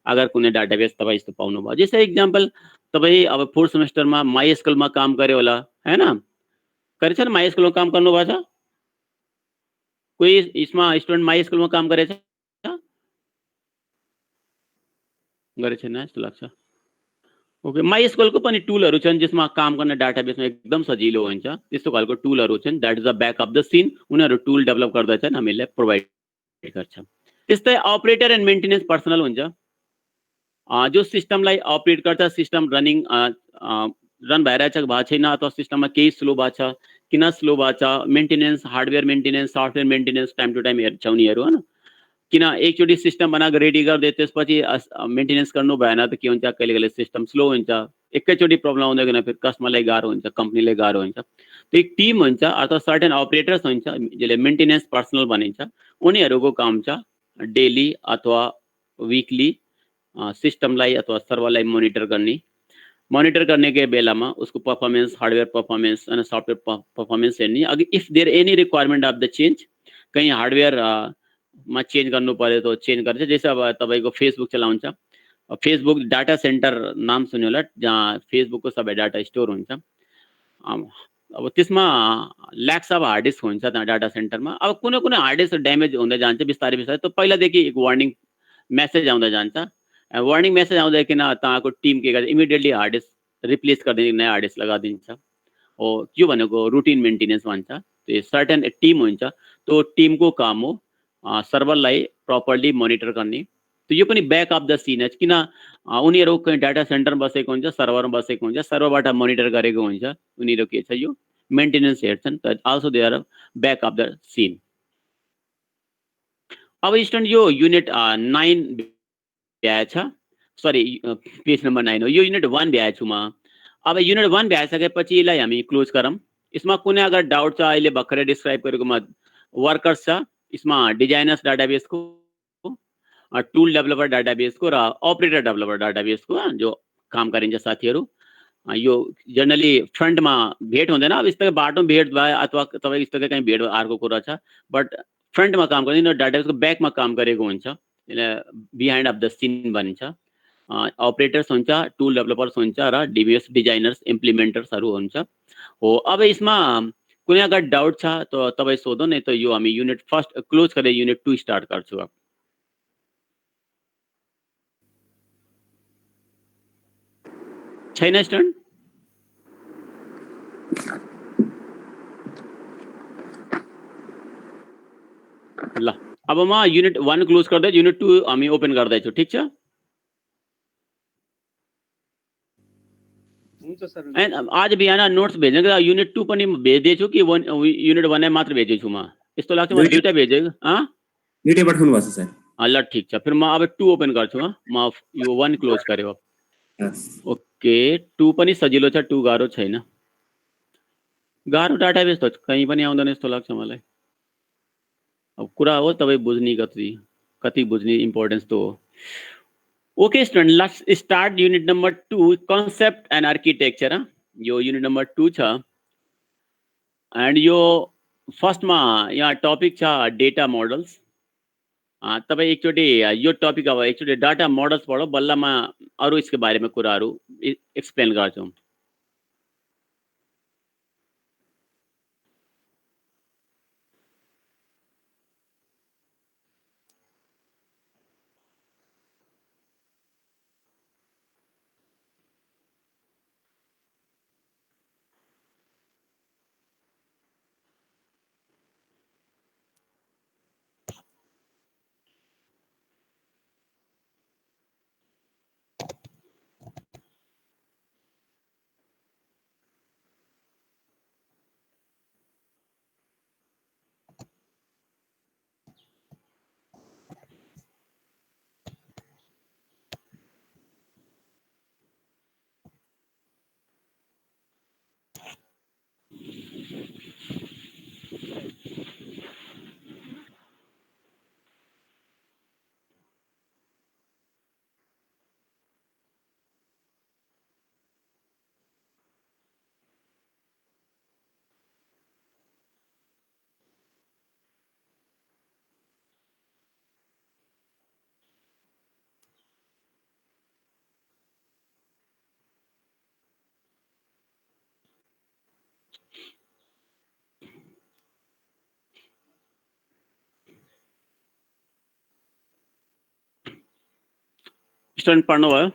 अगर कुनै डाटाबेस तपाईँ यस्तो पाउनुभयो। जस्तै इक्जाम्पल तपाईँ अब फोर्थ सेमेस्टरमा माइएसक्यूएलमा काम गर्यो होला, हैन? गरेछ नि? माइएसक्यूएलमा काम गर्नुभएको छ? कोही यसमा स्टुडेन्ट माइएसक्यूएलमा काम गरेछ? गरेछ छैन जस्तो लाग्छ। ओके, माइएसक्यूएलको पनि टुलहरू छन् जसमा काम गर्ने डाटाबेसमा एकदम सजिलो हुन्छ। त्यस्तो खालको टुलहरू छन्, that is the back of the scene. उनीहरू टुल डेभलप गर्दैछन्, हामीलाई प्रोभाइड गर्छ। त्यस्तै अपरेटर एन्ड मेन्टेनेन्स पर्सनल हुन्छ, जो सिस्टमलाई अपरेट गर्छ, सिस्टम रनिङ रन भइरहेछ भएको छैन अथवा सिस्टममा केही स्लो भएको छ, किन स्लो भएको छ, maintenance, hardware maintenance, software maintenance time to time हेर्छ उनीहरू, होइन? किन एकचोटि सिस्टम बनाएको रेडी गरिदिए त्यसपछि मेन्टेनेन्स गर्नु भएन त के हुन्छ, कहिले कहिले सिस्टम स्लो हुन्छ, एकैचोटि प्रब्लम आउँदैन, फेरि कस्टमरलाई गाह्रो हुन्छ, कम्पनीलाई गाह्रो हुन्छ। त्यो एक टिम हुन्छ अथवा सर्टेन अपरेटर्स हुन्छ जसले मेन्टेनेन्स पर्सनल भनिन्छ। उनीहरूको काम छ डेली अथवा विकली सिस्टमलाई अथवा सर्भरलाई मोनिटर गर्ने के बेलामा उसको पर्फर्मेन्स, हार्डवेयर पर्फर्मेन्स अनि सफ्टवेयर पर्फर्मेन्स हेर्ने। अघि if there any requirement of the change, कहीँ हार्डवेयर मा चेन्ज गर्नु पर्यो त चेन्ज गर्छ। जस्तै अब तपाईँको फेसबुक चलाउँछ, फेसबुक डाटा सेन्टर नाम सुन्यो होला, जहाँ फेसबुकको सबै डाटा स्टोर हुन्छ। अब त्यसमा ल्याक्स अफ हार्ड डिस्क हुन्छ त्यहाँ डाटा सेन्टरमा। अब कुनै कुनै हार्ड डिस्क ड्यामेज हुँदै जान्छ बिस्तारै बिस्तारै, त पहिलादेखि एक वार्निङ मेसेज आउँदै जान्छ। वार्निङ मेसेज आउँदैकिन तपाईँको टिम के गर्छ, इमिडिएटली हार्ड डिस्क रिप्लेस गरिदिन्छ, नयाँ हार्ड डिस्क लगाइदिन्छ। हो, त्यो भनेको रुटिन मेन्टेनेन्स भन्छ। त्यो सर्टेन टिम हुन्छ, त्यो टिमको काम हो सर्भरलाई प्रपरली मोनिटर गर्ने। तो यो पनि ब्याक अफ द सिन। किन? उनीहरू कहीँ डाटा सेन्टर बसेको हुन्छ, सर्भरमा बसेको हुन्छ, सर्भरबाट मोनिटर गरेको हुन्छ। उनीहरू के छ, यो मेन्टेनेन्स हेर्छन्, त also they are back of the scene. अब स्टुडेन्ट यो युनिट 9 भ्याएछ, सरी पेज नम्बर 9 हो, यो युनिट 1 भ्याएछु म। अब युनिट 1 भ्याइसकेपछि यसलाई हामी क्लोज गरौँ। यसमा कुनै अगर डाउट छ, अहिले भर्खरै डिस्क्राइब गरेकोमा वर्कर्स छ, यसमा डिजाइनर्स डाटाबेसको, टुल डेभलपर डाटाबेसको र अपरेटर डेभलपर डाटाबेसको जो काम गरिन्छ साथीहरू। यो जनरली फ्रन्टमा भेट हुँदैन, अब यस्तै बाटोमा भेट भयो अथवा तपाईँ यस्तै कहीँ भेट अर्को कुरा छ, बट फ्रन्टमा काम गर्दैन, डाटाबेसको ब्याकमा काम गरेको हुन्छ, यसलाई बिहाइन्ड अफ द सिन भनिन्छ। अपरेटर्स हुन्छ, टुल डेभलपर्स हुन्छ र डिबिएस डिजाइनर्स इम्प्लिमेन्टर्सहरू हुन्छ। हो, अब यसमा कुनै अगर डाउट छ त तपाईँ सोधौँ न, त यो हामी युनिट फर्स्ट क्लोज गरेर युनिट 2 स्टार्ट गर्छु। अब छैन स्टुडेन्ट? ल अब म युनिट 1 क्लोज गर्दै युनिट 2 हामी ओपन गर्दैछौँ, ठीक छ? हुन्छ सर। एन्ड आज बिहान नोट्स भेजेको युनिट 2 पनि भेजिदिएछु कि युनिट 1 मात्र भेजेछु म? यस्तो लाग्छ म दुईटा भेजेको। दुईटै पठाउनु भएको छ सर। ल ठिक छ, फिर म अब 2 ओपन गर्छु। म यो 1 क्लोज गर्यो। ओके, 2 पनि सजिलो छ, 2 गाह्रो छैन। गाह्रो डाटाबेस त कहीँ पनि आउँदैन जस्तो लाग्छ मलाई। अब कुरा हो तपाईँ बुझ्ने कति बुझ्ने इम्पोर्टेन्स त हो। Okay student, let's start unit number 2 concept and architecture. यो युनिट नम्बर 2 छ एन्ड यो फर्स्टमा यहाँ टपिक छ डेटा मोडल्स। तपाईँ एकचोटि यो टपिक अब एकचोटि डाटा मोडल्स पढो, बल्ल म अरू यसको बारेमा कुराहरू एक्सप्लेन गर्छु। स्टुडेन्ट पढ्नुभयो?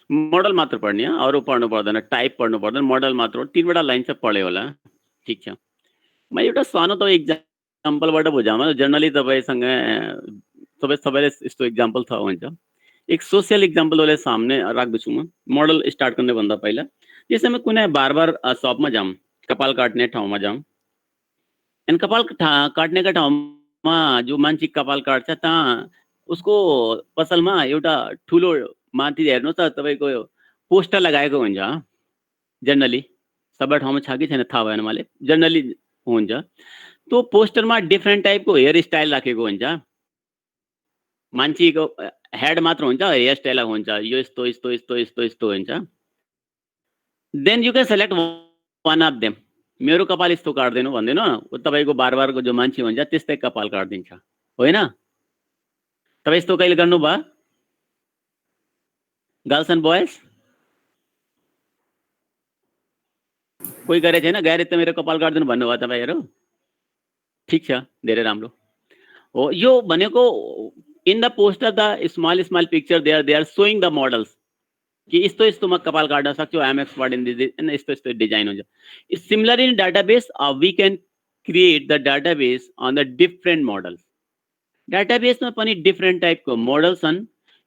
मोडल मात्र पढ्ने, अरू पढ्नु पर्दैन, टाइप पढ्नु पर्दैन, मोडल मात्र हो। 3वटा लाइन चाहिँ पढ्यो होला, ठिक छ। म एउटा सानो त एक्जाम्पलबाट बुझाउँ। जनरली तपाईँसँग सबैले यस्तो एक्जाम्पल थाहा हुन्छ। एक सोसियल एक्जाम्पल वाले सामने राख्दैछु म। मोडल स्टार्ट गर्ने भन्दा पहिला त्यसैमा कुनै बार सपमा जाऊँ, कपाल काट्ने ठाउँमा जाऊँ। एन्ड कपाल काट्नेका ठाउँमा जो मान्छे कपाल काट्छ त्यहाँ उसको पसलमा एउटा ठुलो माथि हेर्नुहोस् त तपाईँको पोस्टर लगाएको हुन्छ। जनरली सबै ठाउँमा छ कि छैन थाहा भएन मलाई, जनरली हुन्छ। त्यो पोस्टरमा डिफ्रेन्ट टाइपको हेयर स्टाइल राखेको हुन्छ। मान्छेको हेड मात्र हुन्छ, हेयर स्टाइल हुन्छ, यो यस्तो यस्तो यस्तो यस्तो यस्तो हुन्छ। Then you can select one of them. मेरो कपाल यस्तो काट्दिनु भन्दिनु, तपाईँको बारको जो मान्छे हुन्छ त्यस्तै कपाल काट्दिन्छ, होइन? तपाईँ यस्तो कहिले गर्नुभयो? गर्ल्स एन्ड बोइज कोही गरेको छैन? गएर त मेरो कपाल काट्दिनु भन्नुभयो तपाईँहरू? ठिक छ, धेरै राम्रो हो। यो भनेको in the poster the small picture they are showing the models कि यस्तो यस्तोमा कपाल काट्न सक्छु, I am expert in this, यस्तो यस्तो डिजाइन हुन्छ। Similar in database we can create the database on the different models. डाटाबेसमा पनि डिफ्रेन्ट टाइपको मोडल्स छन्।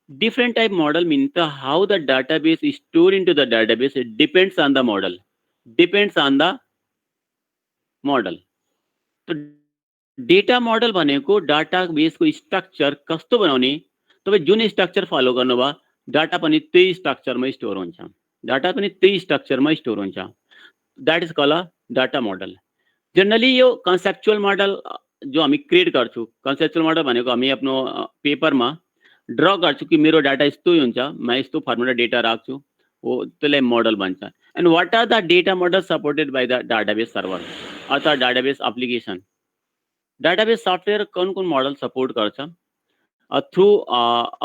Different type model means the how the database is store into the database depends on the model, depends on the model. तो डेटा मोडल भनेको डाटाबेसको स्ट्रक्चर कस्तो बनाउने, तपाईँ जुन स्ट्रक्चर फलो गर्नुभयो डाटा पनि त्यही स्ट्रक्चरमा स्टोर हुन्छ, डाटा पनि त्यही स्ट्रक्चरमा स्टोर हुन्छ। That is call a data model. Generally यो कन्सेप्चुअल मोडल जो हामी क्रिएट गर्छौँ, कन्सेप्चुअल मोडल भनेको हामी आफ्नो पेपरमा ड्र गर्छु कि मेरो डाटा यस्तै हुन्छ, म यस्तो फर्मुला डेटा राख्छु, हो त्यसलाई मोडल भन्छ। And what are the data model supported by the database server अथवा डाटाबेस एप्लिकेसन। डाटाबेस सफ्टवेयर कुन मोडल सपोर्ट गर्छ? Through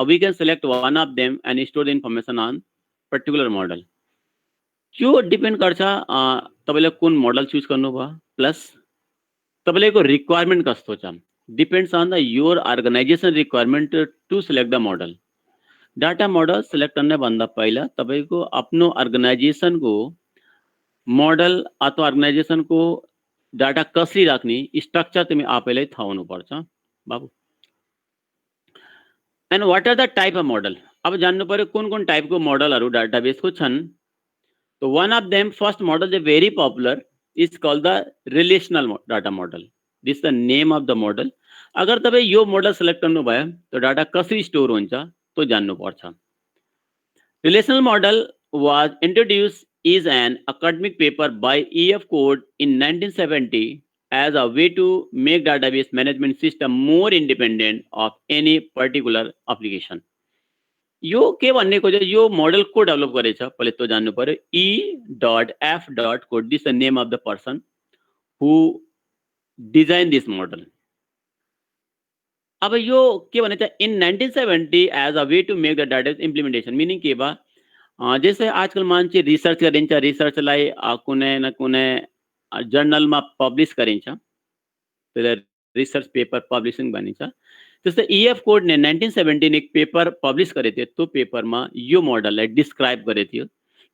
we can select one of them and store the information on particular model. त्यो डिपेन्ड गर्छ तपाईँले कुन मोडल चुज गर्नुभयो, प्लस तपाईँको रिक्वायरमेन्ट कस्तो छ। Depends on the your organisation requirement to select the model. Data model select करने भन्दा पहिला तपाईँको आफ्नो अर्गनाइजेसनको मोडल अथवा अर्गनाइजेसनको डाटा कसरी राख्ने स्ट्रक्चर तिमी आफैलाई थाहा हुनुपर्छ बाबु। And what are the type of model, अब जान्नु पर्यो कुन टाइपको मोडलहरू डाटाबेसको छन्। तो one of them, first model is very popular, is called the relational data model. This is the name of the model. अगर तपाईँ यो मोडल सेलेक्ट गर्नुभयो तो डाटा कसरी स्टोर हुन्छ तो जान्नु पर्छ। Relational model was introduced is an academic paper by E.F. Code in 1970 as a way to make database management system more independent of any particular application. यो के भनेको चाहिँ यो मोडल को डेभलप गरेछ पहिले तो जान्नु पर्यो। E.F. Code, this is the name of the person who designed this model. अब यो के भनेछ in 1970 as a way to make the data implementation, meaning के बा जैसे आजकल मान्छे रिसर्च गरिन्छ, रिसर्चलाई कुनै न कुनै जर्नलमा पब्लिस गरिन्छ, त्यसलाई रिसर्च पेपर पब्लिसिङ भनिन्छ। त्यस्तै EF कोडले 1917 एक पेपर पब्लिस गरेको थियो। त्यो पेपरमा यो मोडललाई डिस्क्राइब गरेको थियो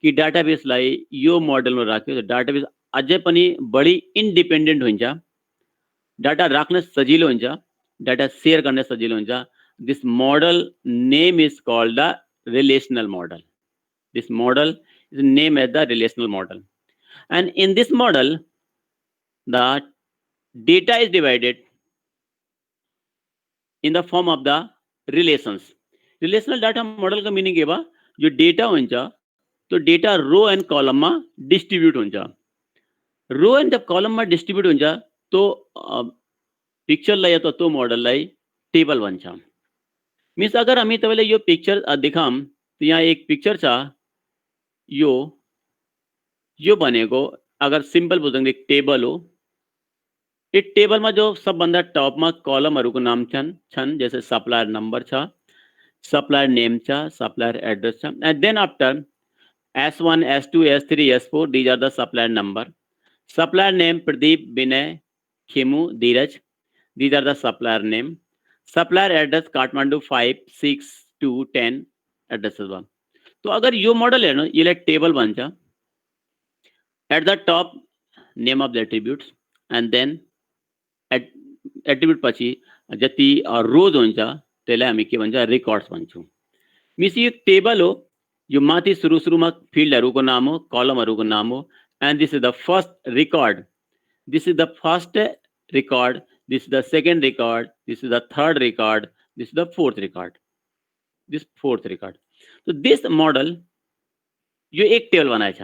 कि डाटाबेसलाई यो मोडलमा राख्यो डाटाबेस अझै पनि बढी इन्डिपेन्डेन्ट हुन्छ, डाटा राख्न सजिलो हुन्छ, डाटा शेयर गर्न सजिलो हुन्छ। This model name is called the relational model. This model is name as the relational model. And in this model the data is divided in the form of the relations. Relational data model का मीनिंग के बा जो डेटा हुन्छ तो डेटा रो एंड कॉलम में डिस्ट्रीब्यूट हुन्छ। रो एंड जब कॉलम में डिस्ट्रीब्यूट हुन्छ तो पिक्चर लाई तो तो मोडल लाई टेबल भन्छ। मीन्स अगर हामी तपाईलाई यो पिक्चर देखाम तो यहाँ एक पिक्चर छ, यो भनेको अगर सिंपल बुझ्नु एक टेबल हो। ये टेबल में जो सबभन्दा टॉप में कॉलमहरूको नाम छन् जैसे सप्लायर नंबर छ, सप्लायर नेम छ, सप्लायर एड्रेस छ, and then after S1, S2, S3, S4 these are the supplier number. Supplier name Pradeep, Vinay, Khemu, Dheeraj, these are the supplier name. Supplier address Kathmandu 5, 6, 2, 10 addresses वा। तो अगर यो मॉडल है ना ये लाइक टेबल बन्छ। At the top name of the attributes and then attribute पछि जति रोज हुन्छ त्यसलाई हामी के भन्छ रेकर्ड्स भन्छौँ। मिस यो टेबल हो, यो माथि सुरुमा फिल्डहरूको नाम हो, कलमहरूको नाम हो, and this is the first record, this is the first record, this is the second record, this is the third record, this is the fourth record, this fourth record. तो दिस मॉडल यो एक टेबल बनाएछ।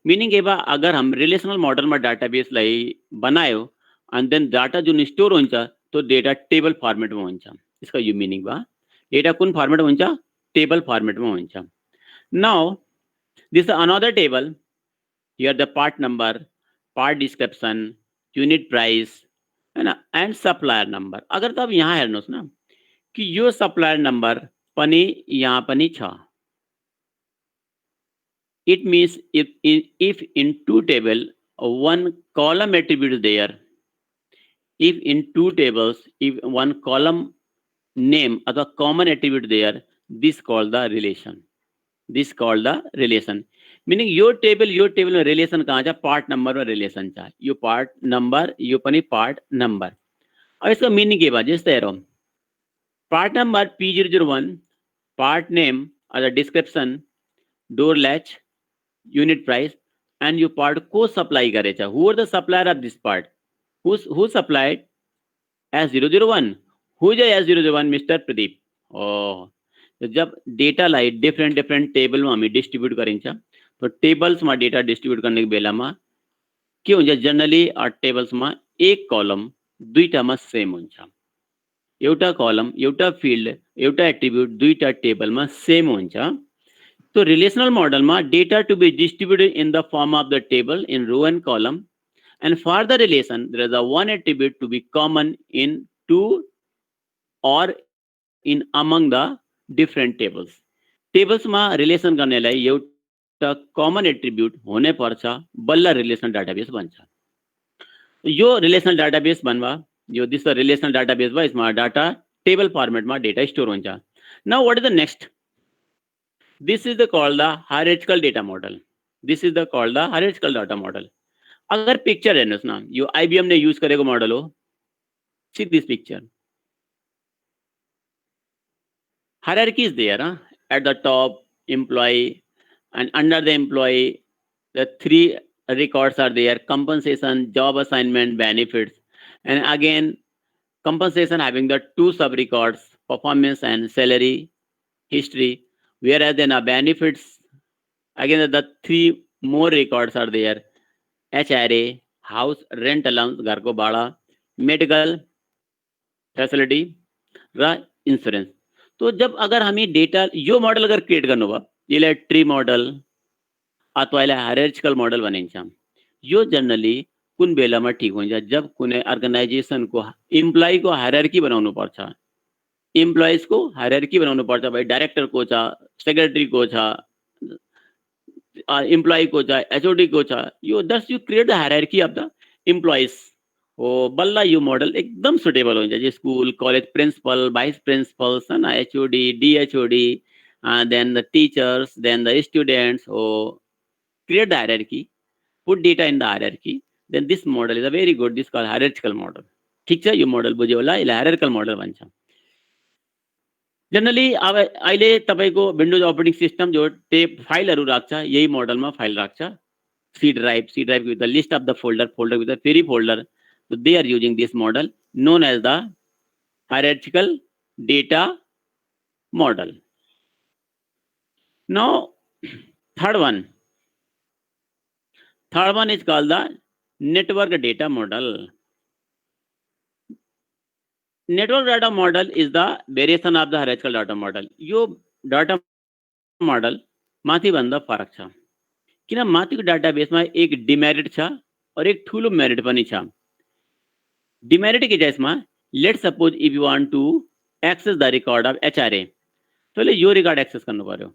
मीनिंग के बा अगर हम रिलेशनल मॉडल में डाटाबेसलाई बनायो and then डाटा जो स्टोर हुन्छ तो डेटा टेबल फर्मेट में हुन्छ। इसका यो मीनिंग बा डेटा कुन फर्मेट में हुन्छ, टेबल फर्मेट में हुन्छ। Now this another table, here the part number, part description, unit price हैन एंड सप्लायर नंबर। अगर तब यहाँ हेर्नुस् न कि यो सप्लायर नंबर पनि यहाँ पनि छ। It means if in two table one column attribute is there, if in two tables if one column name or the common attribute there, this called the relation, this called the relation। meaning your table में relation कहाँ छ, part number में relation छ, यो part number यो पनि part number। अब इसका meaning के बा जस्तै हेरौँ, part number P001, part name or the description, door latch, unit price, and you part को supply गरेछ। who are the supplier of this part, who supplied S001, who is S001, Mr. Pradeep। तो जब डेटा लाई डिफरेंट टेबल में हामी डिस्ट्रीब्यूट गरिन्छ तो टेबल्स में डेटा डिस्ट्रीब्यूट करने के बेला में के हुन्छ, जनरली टेबल्स में एक कॉलम दुईटा में सेम हुन्छ, एउटा कॉलम एउटा फिल्ड एउटा एट्रिब्यूट दुईटा टेबल में सेम हुन्छ। तो रिलेशनल मॉडल में data to be distributed in the form of the table in row and column, and for the relation there is a one attribute to be common in two or in among the different tables। tables में relation गर्नेलाई एउटा common attribute होने पर्छ, बल्ल relational database बन्छ। यो relational database बन्वा यो दिस relational database वा इसमा डाटा टेबल फर्मेट में डेटा स्टोर हुन्छ। now what is the next, this is the called the hierarchical data model, this is the called the hierarchical data model। अगर पिक्चर हेर्नुहोस् न, यो आइबिएम ने युज गरेको मोडल हो. See this picture. Hierarchy is there. At the top, employee, and under the employee, the three records are there: compensation, job assignment, benefits. And again, compensation having the two sub records: performance and salary history. Whereas then benefits, again the three more records are there: HRA, house rent allowance, घर को भाड़ा, medical facility र इंश्योरेंस. तो जब अगर हमें डेटा यो मोडल अगर क्रिएट गर्नु भयो, यसलाई ट्री मोडल अथवा यसलाई हायरार्चिकल मोडल भनिन्छ. यो जनरली कुन बेलामा ठीक हुन्छ, जब कुनै अर्गनाइजेसनको इम्प्लोइको हायरार्की बनाउनु पर्छ. इम्प्लोइजको हायरार्की बनाउनु पर्छ. भाइ डाइरेक्टरको छ, सेक्रेटरीको छ, इम्प्लोइको छ, एचओडीको छ. यो thus you create the hierarchy of the employees हो. बल्ल यो मोडल एकदम सुटेबल हुन्छ. जे school college principal, vice principals हैन, HOD, DHOD, then the teachers, then the students. Oh, create the hierarchy, put data in the hierarchy. Then this model is a very good. This called hierarchical model. ठीक छ, यो मोडल बुझ्यो होला. यसलाई हायरार्किकल मोडल भन्छ. जनरली अब अहिले तपाईको विन्डोज अपरेटिङ सिस्टम जो टेप फाइलहरु राख्छ, यही मोडलमा फाइल राख्छ. C drive with the list of the folder with the free folder. So they are using this model known as the hierarchical data model. Now, third one is called the network data model. Network data model is the variation of the hierarchical data model. यो data model माथि भन्दा फरक छ. किन माथिको डाटाबेसमा एक डिमेरिट छ और एक ठूलो मेरिट पनि छ. डिमेरिट के केसमा, let's suppose if you want to access the record of HRA, तैले यो रिकॉर्ड एक्सेस गर्नु पर्यो.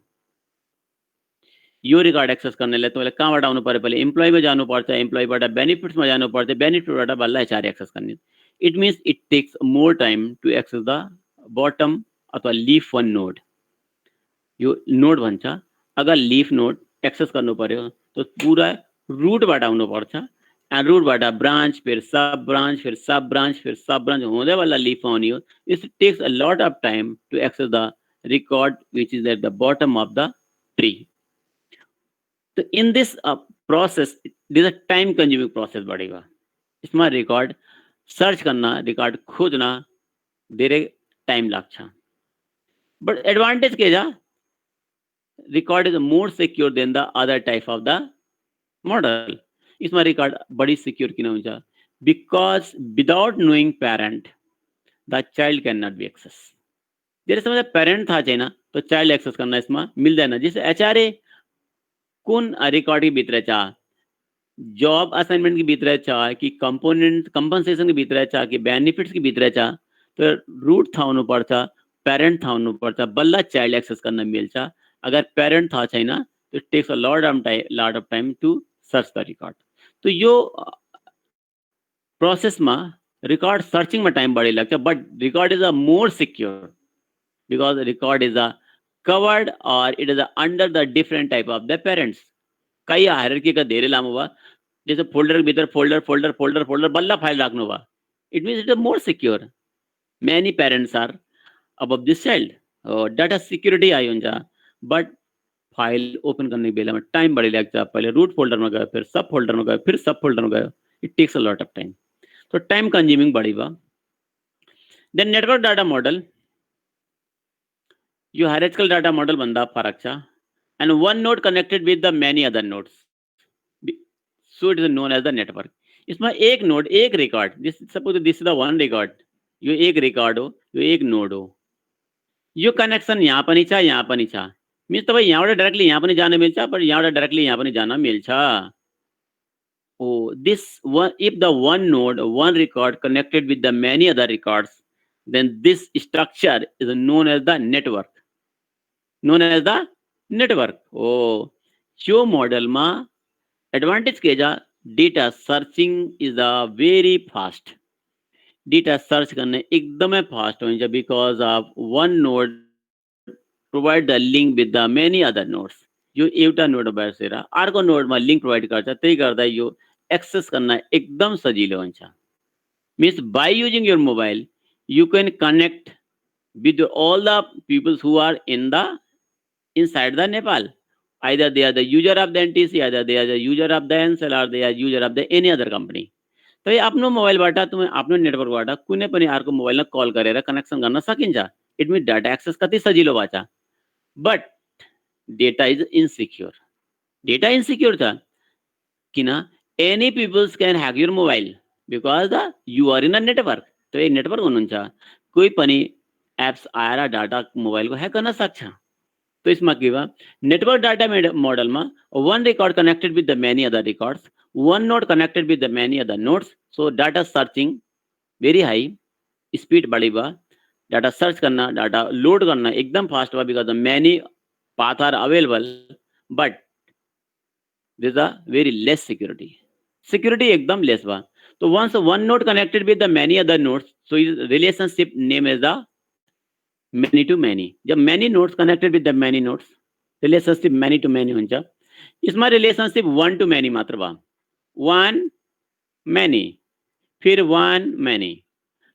यो रिकॉर्ड एक्सेस गर्नलाई तपाईले कहाँबाट आउनु पर्यो? पहिले एम्प्लोइमा जानु पर्छ, एम्प्लोइबाट बेनिफिट्समा जानु पर्छ, बेनिफिटबाट बल्ल एचआरए एक्सेस गर्ने. It means it takes more time to access the bottom अथवा लीफ वन नोड. यो नोड भन्छ. अगर लीफ नोड एक्सेस गर्नु पर्यो तो पूरा रूटबाट आउनु पर्छ. एन्ड रूटबाट ब्रान्च, फिर सब ब्रान्च, फिर सब ब्रान्च, फिर सब ब्रान्च हुँदै बल्ल लीफ आउने हो. It takes a lot of time to access the record which is at the bottom of the tree. तो in this process this a time consuming process बढेगा. इसमा रिकॉर्ड सर्च करना, रिकॉर्ड खोजना धेरै टाइम लाग्छ. बट एडवांटेज के जा, record is more secure than the other type of the model. इसमा रिकॉर्ड बड़ी सिक्योर किन हुन्छ? Because without knowing parent the child can not be access. धेरै समय पेरेंट थाहा छैन तो चाइल्ड एक्सेस गर्न इसमा मिल्दैन. जैसे एचआरए कुन रिकॉर्ड के भित्र छ, जॉब असाइनमेंट के भित्र छ कि कंपोनेंट कंपनसेशन के भित्र छ कि बेनिफिट्स के भित्र छ, तो रूट थाहा हुनु पर्छ, पेरेंट थाहा हुनु पर्छ, बल्ल चाइल्ड एक्सेस गर्न मिल्छ. अगर पेरेंट थाहा छैन तो it takes a lot of time to search the record. तो यो प्रोसेस में रिकॉर्ड सर्चिंग में टाइम बढी लाग्छ. But record is a more secure because record is a covered or it is under the different type of the parents. कई हायरार्की का धेरै लामो भयो. जैसे फोल्डर के भीतर फोल्डर बल्ल फाइल राख्नु भयो. It means it is more secure. Many parents are above this child. Data security आइ हुन्छ. बट फाइल ओपन गर्ने बेलामा टाइम बढी लाग्छ. पहिले रूट फोल्डरमा गयो, फिर सब फोल्डरमा गयो, फिर सब फोल्डरमा गयो. It takes a lot of time. तो टाइम कंज्यूमिंग बढी भयो. देन नेटवर्क डाटा मोडल यो हायरार्चिकल डाटा मोडल भन्दा फरक छ. And one node connected with the many other nodes, so it is known as the network. इसमें एक नोड, एक record, this suppose this is the one record, यो एक रिकॉर्ड हो, यो एक नोड हो. यो कनेक्सन यहाँ पनि छ, यहाँ पनि छ. मीन्स तपाईँ यहाँबाट डाइरेक्टली यहाँ पनि जान मिल्छ, पर यहाँबाट डाइरेक्टली यहाँ पनि जान मिल्छ. Oh, this one, if the one node, one record connected with the many other records, then this structure is known as the network. Known as the network. Oh, यो model में advantage के जा, data searching is a very fast. Data search करने एकदमै fast हुन्छ because of one node provide the link with the many other nodes. यो एउटा नोड बसेर अर्को नोडमा लिंक प्रोवाइड गर्छ. त्यही गर्दा यो एक्सेस करना एकदम सजिलो हुन्छ. Means by using your mobile, you can connect with all the people who are inside the Nepal. Either they are the user of the NTC, either they are the user of the Ncell, or they are user of the any other company. तो ये आफ्नो मोबाइलबाट तुम्हें आफ्नो नेटवर्कबाट कुनै पनि अर्को मोबाइलमा कल गरेर कनेक्सन गर्न सकिन्छ. इट मिन्स डाटा एक्सेस कति सजिलो भएको छ. But data is insecure. Data insecure छ किन any peoples can hack your mobile because the you are in a network. तो ये नेटवर्क हुनुहुन्छ कोही पनि एप्स आएर डाटा मोबाइलको ह्याक गर्न सक्छ. तो इसमा के भयो नेटवर्क डाटा मोडलमा one record connected with the many other records, one node connected with the many other nodes. So data searching very high, speed बढी भयो. डाटा सर्च करना, डाटा लोड करना एकदम फास्ट भयो because the many path are available, but there is a very less security. Security एकदम less भयो. So once one node connected with the many other nodes, so his relationship name is the many to many. Job many nodes connected with the many nodes, relationship many to many हुन्छ. इसमा relationship one to many मात्र भयो. one many, फिर one many.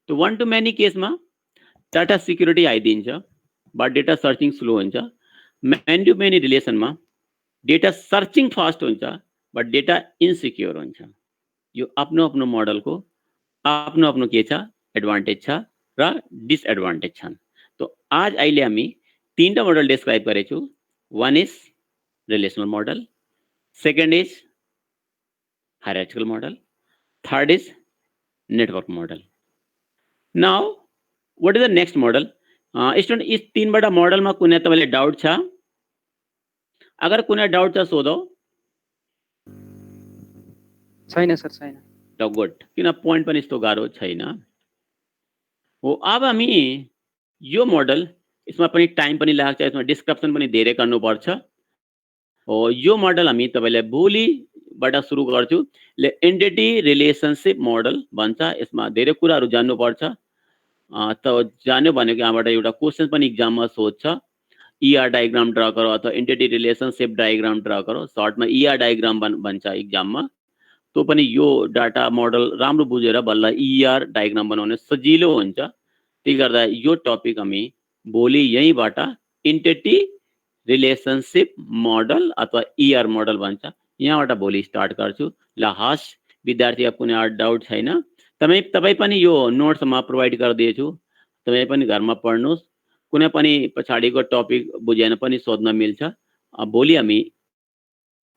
तो one to many केसमा डाटा सिक्युरिटी आइदिन्छ, बट डेटा सर्चिङ स्लो हुन्छ. many to many रिलेसनमा डेटा सर्चिङ फास्ट हुन्छ, बट डेटा इनसिक्योर हुन्छ. यो आफ्नो आफ्नो मोडलको आफ्नो आफ्नो के छ एडभान्टेज छ र डिसएडभान्टेज छन्. तो आज अहिले हामी तीनटा मोडल डिस्क्राइब गरेछु. one is relational model, second is hierarchical model, third is network model. Now what is the next model? Student is तीनवटा मोडलमा कुनै तपाईले डाउट छ? अगर कुनै डाउट छ सोधो. छैन सर, छैन. ल गुड, किन पोइन्ट पनि यस्तो गाह्रो छैन. हो अब हामी यो मोडल यसमा पनि टाइम पनि लाग्छ, यसमा डिस्क्रिप्सन पनि धेरै गर्नुपर्छ. हो यो मोडल हामी तपाईलाई भोलिबाट सुरु गर्छु. एन्टिटी रिलेसनशिप मोडल भन्छ. यसमा धेरै कुराहरू जान्नुपर्छ. त जान्यो भनेको यहाँबाट एउटा क्वेशन पनि एक्जाममा सोध्छ. ER डायग्राम ड्रा करो अथवा एन्टिटी रिलेसनशिप डायग्राम ड्रा करो. सर्टमा ER डायग्राम भन्छ एक्जाममा. तो पनि यो डाटा मोडल राम्रो बुझेर बल्ल ER डायग्राम बनाउन सजिलो हुन्छ. त्यही गर्दा यो टपिक हामी भोलि यहीँबाट एन्टिटी रिलेसनशिप मोडल अथवा ER मोडल भन्छ यहाँबाट भोलि स्टार्ट गर्छु. ल हस् विद्यार्थी, अब कुनै डाउट छैन? तपाई पनि यो नोट्समा प्रोभाइड गरिदिएछु. तपाई पनि घरमा पढ्नुस्. कुनै पनि पछाडिको टपिक बुझेन पनि सोध्न मिल्छ. भोलि हामी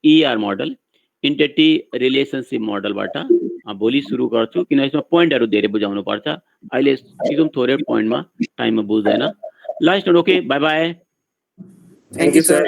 ER मोडल एन्टिटी रिलेसनशिप मोडलबाट भोलि सुरु गर्छु, किन यसमा पोइन्टहरू धेरै बुझाउनु पर्छ. अहिले एकदम थोरै पोइन्टमा टाइममा बुझ्दैन. ल student, okay, by by. Thank you sir.